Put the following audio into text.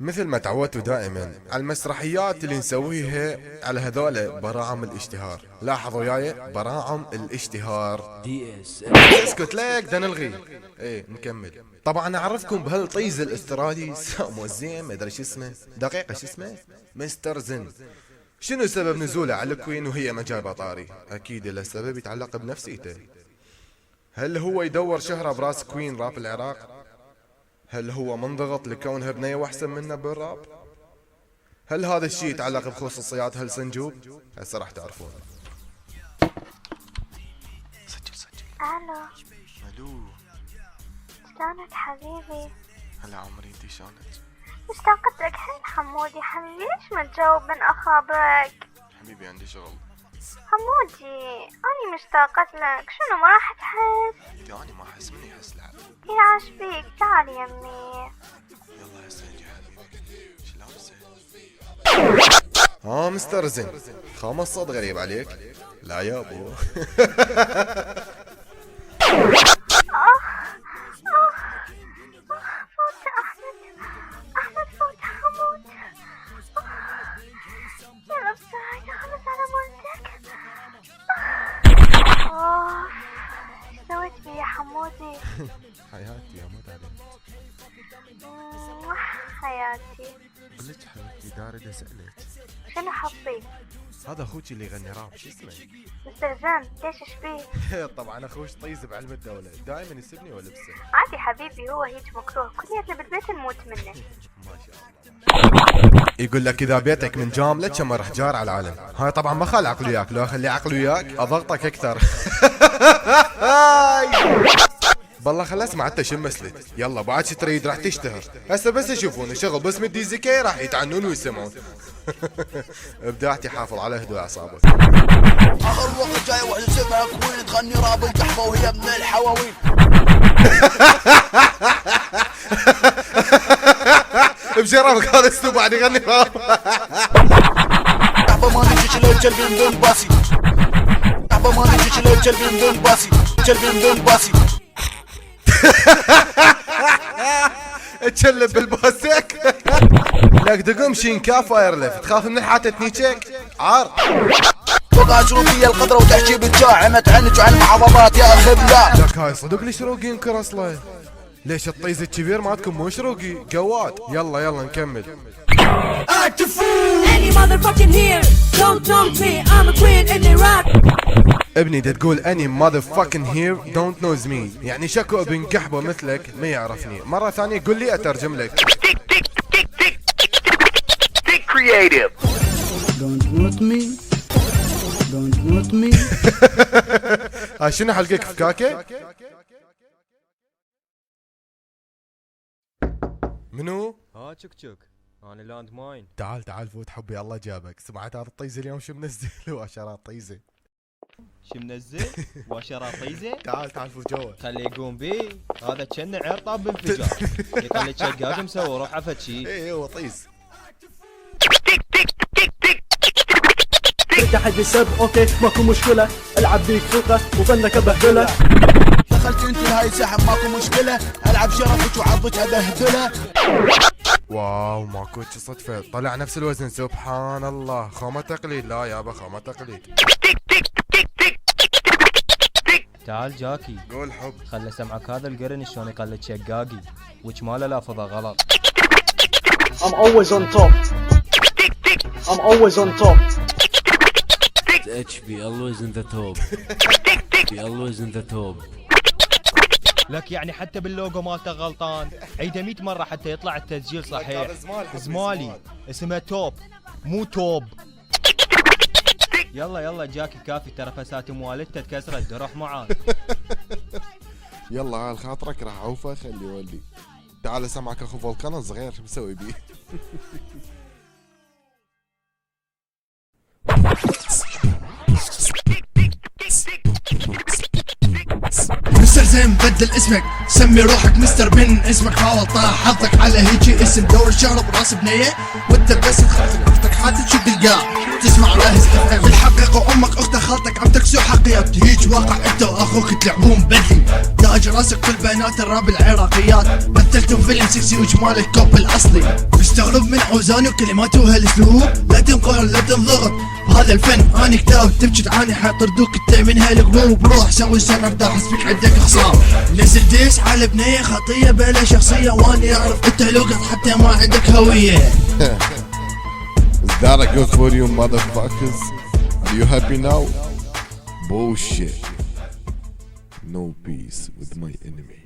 مثل ما تعودتوا دائما على المسرحيات اللي نسويها على هذول براعم الاشتهار. لاحظوا وياي براعم الاشتهار. اسكت ليك ده نلغي. ايه نكمل. طبعا اعرفكم بهالطيز الاسترالي سامو زين ما ادري شو اسمه دقيقة شو اسمه مستر زن. شنو سبب نزوله على الكوين وهي ما جايبه طاري؟ اكيد له سبب يتعلق بنفسيته. هل هو يدور شهرة براس كوين راب العراق؟ هل هو منضغط لكونها بنية واحسن منه بالراب؟ هل هذا الشيء يتعلق بخصوصيات هالسنجوب؟ هسه راح تعرفون. سجل. الو شلونك حبيبي؟ هلا عمري انتي شلونك؟ مشتاقة لك حيل حمودي حبيبي، ليش ما تجاوب من اخابرك؟ حبيبي عندي شغل. حمودي اني مشتاقة لك، شنو ما راح تحس؟ انتي ما احس مني احس لعب. يا عاشبيك تعال يمي. يلا هسه نجي حبيبي. شو لابسه؟ مستر زين خامس صوت غريب عليك؟ لا يا ابو. فوت احمد فوت حمود. يلا بسرعة خلص على مالتك. ايش سويت بي يا حمودي؟ حياتي يا مو عليك. حياتي. قلت حبيبتي دارد اسألك. شنو حبي؟ هذا اخوك اللي يغني راب شو اسمه؟ مستر زين ليش ايش بيه؟ طبعا اخوش طيز بعلم الدولة دائما يسبني ولبسه. عادي حبيبي هو هيك مكروه كلياتنا بالبيت نموت منه. ما شاء الله. يقول لك اذا بيتك من جاملة كما راح جار على العالم. هاي طبعا ما خال عقله وياك، لو اخلي عقله وياك اضغطك اكثر. بالله خل اسمع حتى شو مثلت. يلا بعد شي تريد راح تشتهر. هسه بس يشوفون شغل بس مدي زكي راح يتعنون ويسمعون. ابداعتي حافظ على هدوء اعصابك. اخر وقت جاي وحده اسمها كوين تغني راب القحبه وهي من الحواوين. بشرفك هذا اسلوب بعد يغني راب. قحبه ما نجيش للكلب من باسي. قحبه ما نجيش للكلب من باسي. كلب من باسي. تشلب بالباسك. لك تقوم شينكا فاير ليف تخاف من حاتة نيتشيك عار. فوقها شروقية القدرة وتحكي بالجاعمة عنك وعن معضلات يا خبلة. لك هاي صدق لي شروقي انكر اصلا. ليش الطيز الكبير مالتكم مو شروقي قواد. يلا نكمل. Any motherfucking here, don't know me, I'm a queen in Iraq. ابني دا تقول اني motherfucking here don't knows me، يعني شكو ابن قحبه مثلك ما يعرفني. مرة ثانية قول لي اترجم لك. creative. Don't note me. Don't note me. هاي شنو حلقك فكاكة؟ منو؟ ها تشك انا لاند ماين. تعال فوت حبي الله جابك. سمعت هذا الطيز اليوم شو منزل؟ واشرات طيزه. شو منزل؟ واشرات طيزه؟ تعال فوت جوا. خليه يقوم بي، هذا كنه عرطاب بانفجار. يخلي شقاق مسوي روح عفت شي. ايه هو طيز. تحت السب اوكي ماكو مشكلة، العب بيك ثقة وفنك ابهدله. دخلت انت لهاي سحب ماكو مشكلة، العب شرفك وعضك ابهدله. واو ماكو صدفة طلع نفس الوزن سبحان الله. خامة تقليد. لا يابا خامة تقليد. تعال جاكي قول حب. خل اسمعك هذا القرن شلون يقلد شقاقي وش ماله لافظه غلط. I'm always on top. I'm always on top. H be always in the top. Be always in the top. لك يعني حتى باللوجو مالته غلطان. عيده 100 مرة حتى يطلع التسجيل صحيح. زمالي اسمه توب مو توب. يلا جاكي كافي ترى فساتم والدته تكسرت روح معاه. يلا على خاطرك راح اوفى خلي ولي. تعال سمعك اخو فولكان الصغير شو مسوي بيه. Mr. زين بدل اسمك، سمي روحك مستر بن، اسمك حاول طاح حظك على هيجي اسم، دور الشهرة براس بنية وانت بس تخطك اختك حاتل شو تلقاه تسمع راهز تفهم. بالحقيقة امك اختك خالتك عم تكسو حقيات، هيج واقع انت واخوك تلعبون بدلي، تاج راسك في البنات الراب العراقيات، مثلتوا فيلم سكسي وجمال الكوب الاصلي، مستغرب من اوزاني وكلماته وهالاسلوب، لا تنقهر لا تنضغط بهذا الفن، اني كتاب تبكي تعاني حيطردوك انت من هالقلوب، روح سوي سنة احس بك عندك خصام، نزل ديس على بنية خطية بلا شخصية، واني اعرف انت لقط حتى ما عندك هوية. Is that a good for you motherfuckers? Are you happy now? Bullshit. No peace with my enemy.